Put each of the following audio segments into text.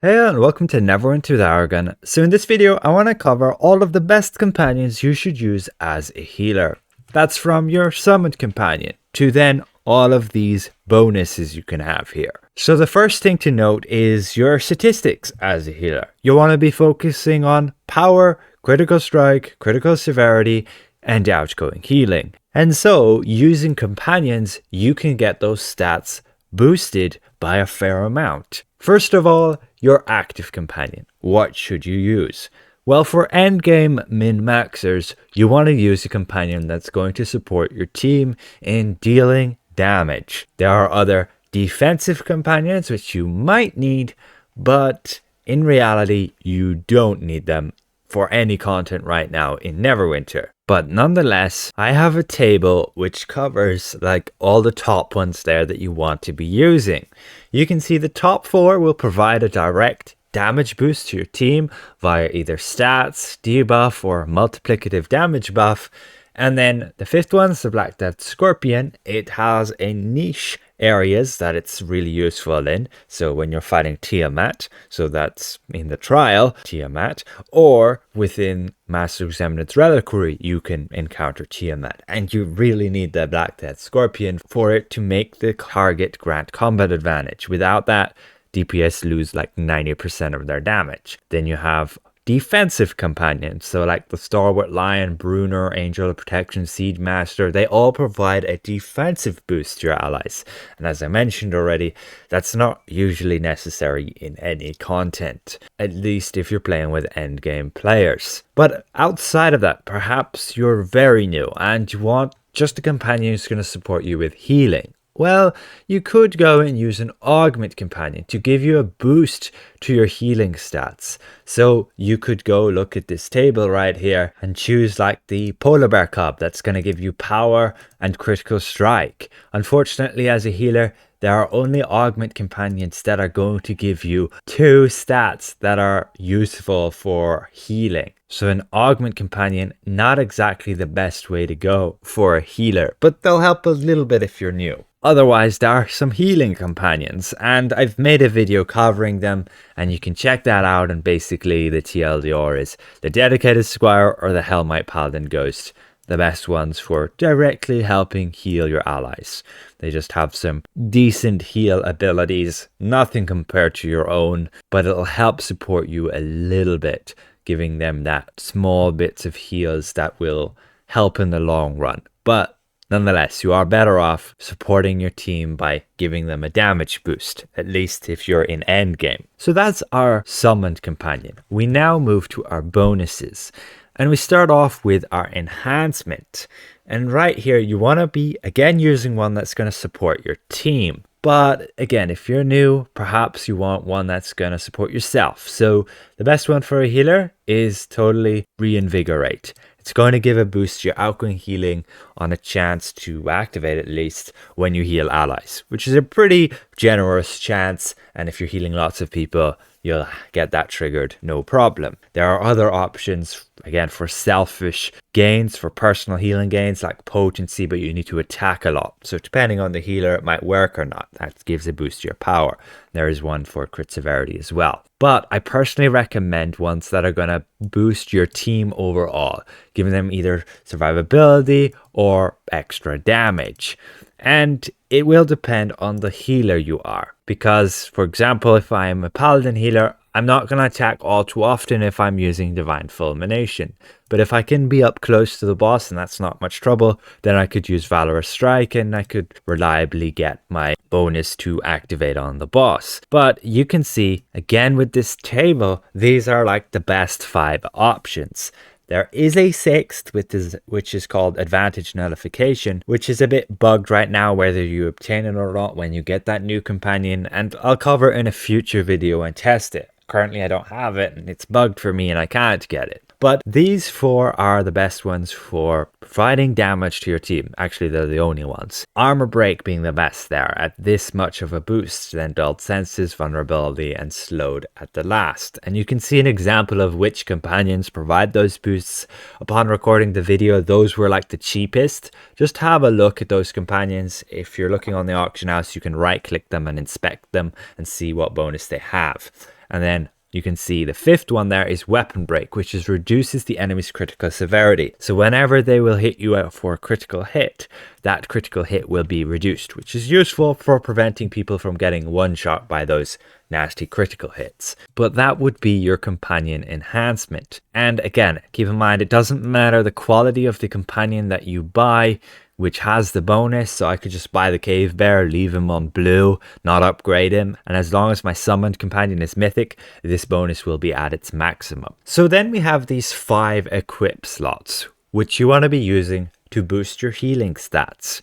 Hey and welcome to Neverwinter with Aragon. So in this video I want to cover all of the best companions you should use as a healer. That's from your summoned companion to then all of these bonuses you can have here. So the first thing to note is your statistics as a healer. You want to be focusing on power, critical strike, critical severity, and outgoing healing. And so using companions you can get those stats boosted by a fair amount. First of all, your active companion. What should you use? Well, for endgame min-maxers, you want to use a companion that's going to support your team in dealing damage. There are other defensive companions which you might need, but in reality, you don't need them for any content right now in Neverwinter. But nonetheless, I have a table which covers like all the top ones there that you want to be using. You can see the top 4 will provide a direct damage boost to your team via either stats, debuff, or multiplicative damage buff. And then the 5th one is the Black Death Scorpion. It has a niche areas that it's really useful in. So when you're fighting Tiamat, so that's in the trial, Tiamat, or within Master Examinant's Reliquary, you can encounter Tiamat. And you really need the Black Death Scorpion for it to make the target grant combat advantage. Without that, DPS lose like 90% of their damage. Then you have defensive companions, so like the Stalwart Lion, Bruner, Angel of Protection, Siege Master, they all provide a defensive boost to your allies. And as I mentioned already, that's not usually necessary in any content, at least if you're playing with endgame players. But outside of that, perhaps you're very new and you want just a companion who's going to support you with healing. Well, you could go and use an augment companion to give you a boost to your healing stats. So you could go look at this table right here and choose like the polar bear cub that's going to give you power and critical strike. Unfortunately, as a healer, there are only augment companions that are going to give you 2 stats that are useful for healing. So an augment companion, not exactly the best way to go for a healer, but they'll help a little bit if you're new. Otherwise, there are some healing companions, and I've made a video covering them, and you can check that out. And basically, the TLDR is the Dedicated Squire or the Hellmite Paladin Ghost, the best ones for directly helping heal your allies. They just have some decent heal abilities, nothing compared to your own, but it'll help support you a little bit, giving them that small bits of heals that will help in the long run. But nonetheless, you are better off supporting your team by giving them a damage boost, at least if you're in endgame. So that's our summoned companion. We now move to our bonuses. And we start off with our enhancement. And right here, you want to be, again, using one that's going to support your team. But again, if you're new, perhaps you want one that's going to support yourself. So the best one for a healer is totally Reinvigorate. It's going to give a boost to your outgoing healing on a chance to activate at least when you heal allies, which is a pretty generous chance. And if you're healing lots of people, you'll get that triggered, no problem. There are other options, again, for selfish gains, for personal healing gains, like potency, but you need to attack a lot. So depending on the healer, it might work or not. That gives a boost to your power. There is one for crit severity as well. But I personally recommend ones that are going to boost your team overall, giving them either survivability or extra damage. And it will depend on the healer you are. Because, for example, if I'm a paladin healer, I'm not going to attack all too often if I'm using Divine Fulmination. But if I can be up close to the boss and that's not much trouble, then I could use Valorous Strike and I could reliably get my bonus to activate on the boss. But you can see, again with this table, these are like the best 5 options. There is a 6th, which is called Advantage Nullification, which is a bit bugged right now, whether you obtain it or not when you get that new companion, and I'll cover in a future video and test it. Currently I don't have it and it's bugged for me and I can't get it. But these 4 are the best ones for providing damage to your team. Actually, they're the only ones. Armor Break being the best there at this much of a boost, then Dulled Senses, Vulnerability, and Slowed at the last. And you can see an example of which companions provide those boosts. Upon recording the video, those were like the cheapest. Just have a look at those companions. If you're looking on the auction house, you can right click them and inspect them and see what bonus they have. And then you can see the fifth one there is weapon break, which is reduces the enemy's critical severity. So whenever they will hit you out for a critical hit, that critical hit will be reduced, which is useful for preventing people from getting one shot by those nasty critical hits. But that would be your companion enhancement. And again, keep in mind, it doesn't matter the quality of the companion that you buy, which has the bonus. So I could just buy the cave bear, leave him on blue, not upgrade him, and as long as my summoned companion is mythic, this bonus will be at its maximum. So then we have these 5 equip slots, which you want to be using to boost your healing stats.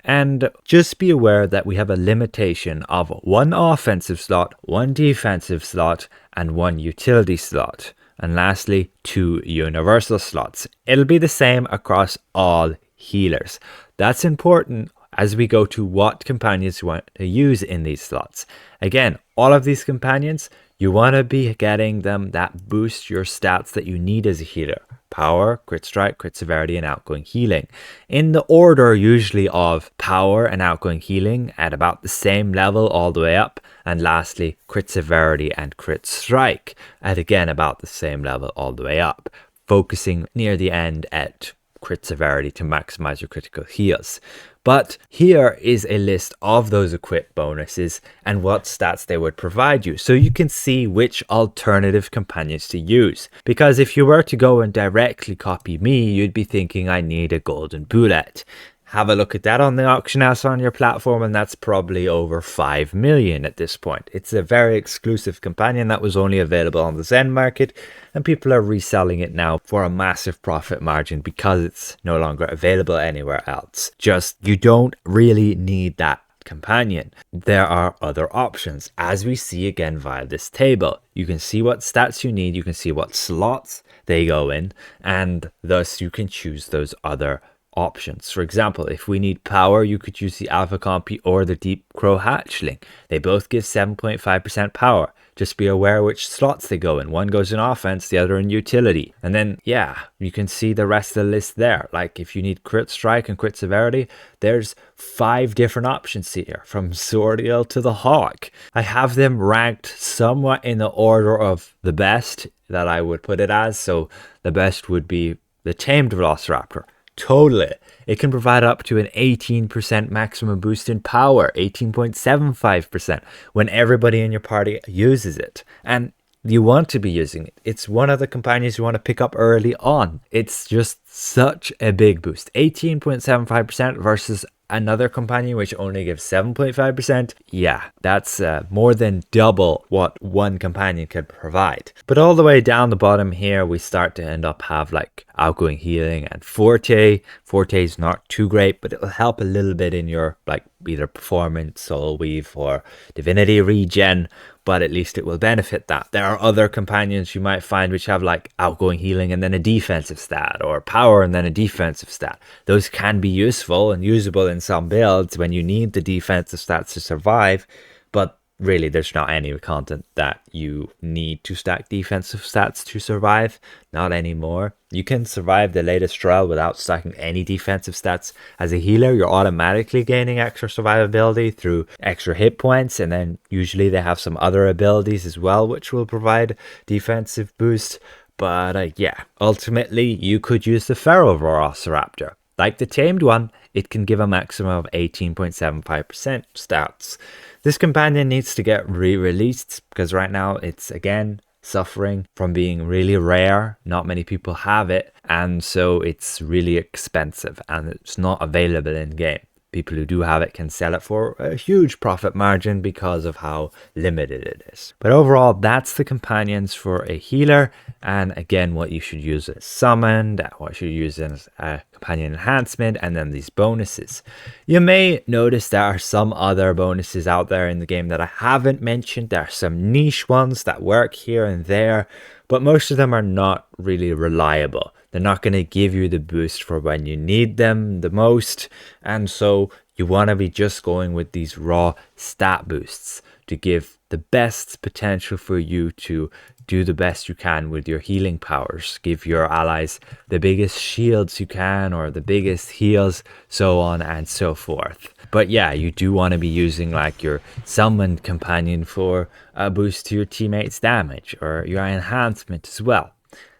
And just be aware that we have a limitation of 1 offensive slot, 1 defensive slot, and 1 utility slot. And lastly, 2 universal slots. It'll be the same across all healers. That's important as we go to what companions you want to use in these slots. Again, all of these companions, you want to be getting them that boost your stats that you need as a healer. Power, crit strike, crit severity, and outgoing healing. In the order usually of power and outgoing healing at about the same level all the way up. And lastly, crit severity and crit strike at again about the same level all the way up. Focusing near the end at crit severity to maximize your critical heals. But here is a list of those equip bonuses and what stats they would provide you, so you can see which alternative companions to use. Because if you were to go and directly copy me, you'd be thinking I need a golden bullet. Have a look at that on the auction house on your platform, and that's probably over 5 million at this point. It's a very exclusive companion that was only available on the Zen market, and people are reselling it now for a massive profit margin because it's no longer available anywhere else. Just, you don't really need that companion. There are other options, as we see again via this table. You can see what stats you need, you can see what slots they go in, and thus you can choose those other options. For example, if we need power, you could use the Alpha Compy or the Deep Crow Hatchling. They both give 7.5% power. Just be aware which slots they go in. One goes in offense, the other in utility. And then, yeah, you can see the rest of the list there. Like if you need crit strike and crit severity, there's 5 different options here, from Swordial to the Hawk. I have them ranked somewhat in the order of the best that I would put it as. So the best would be the Tamed Velociraptor. Totally. It can provide up to an 18% maximum boost in power, 18.75% when everybody in your party uses it. And you want to be using it. It's one of the companions you want to pick up early on. It's just such a big boost. 18.75% versus another companion which only gives 7.5%. Yeah, that's more than double what one companion could provide. But all the way down the bottom here, we start to end up have like outgoing healing and forte. Forte is not too great, but it'll help a little bit in your like either performance, soul weave, or divinity regen. But at least it will benefit that. There are other companions you might find which have like outgoing healing and then a defensive stat, or power and then a defensive stat. Those can be useful and usable in some builds when you need the defensive stats to survive, but really there's not any content that you need to stack defensive stats to survive. Not anymore. You can survive the latest trial without stacking any defensive stats. As a healer, you're automatically gaining extra survivability through extra hit points, and then usually they have some other abilities as well which will provide defensive boost. But yeah, ultimately you could use the Feral Velociraptor. Like the tamed one, it can give a maximum of 18.75% stats. This companion needs to get re-released because right now it's again suffering from being really rare. Not many people have it, and so it's really expensive and it's not available in game. People who do have it can sell it for a huge profit margin because of how limited it is. But overall, that's the companions for a healer. And again, what you should use as summoned, what you should use as a companion enhancement, and then these bonuses. You may notice there are some other bonuses out there in the game that I haven't mentioned. There are some niche ones that work here and there, but most of them are not really reliable. They're not going to give you the boost for when you need them the most. And so you want to be just going with these raw stat boosts to give the best potential for you to do the best you can with your healing powers. Give your allies the biggest shields you can, or the biggest heals, so on and so forth. But yeah, you do want to be using like your summoned companion for a boost to your teammates' damage, or your enhancement as well.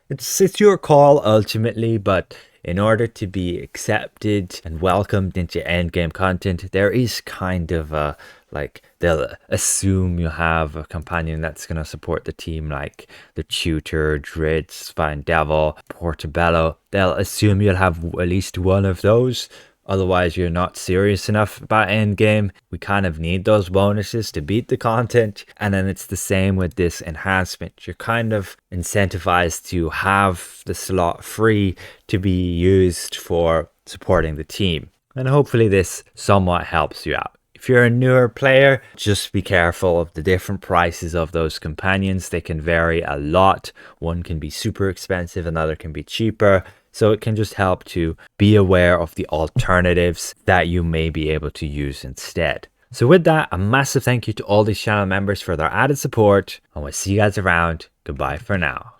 It's your call ultimately, but in order to be accepted and welcomed into endgame content, there is kind of a, like, they'll assume you have a companion that's going to support the team, like the Tutor, Druid, Spine Devil, Portobello. They'll assume you'll have at least one of those. Otherwise, you're not serious enough about endgame. We kind of need those bonuses to beat the content. And then it's the same with this enhancement. You're kind of incentivized to have the slot free to be used for supporting the team. And hopefully this somewhat helps you out. If you're a newer player, just be careful of the different prices of those companions. They can vary a lot. One can be super expensive, another can be cheaper. So it can just help to be aware of the alternatives that you may be able to use instead. So with that, a massive thank you to all these channel members for their added support, and we'll see you guys around. Goodbye for now.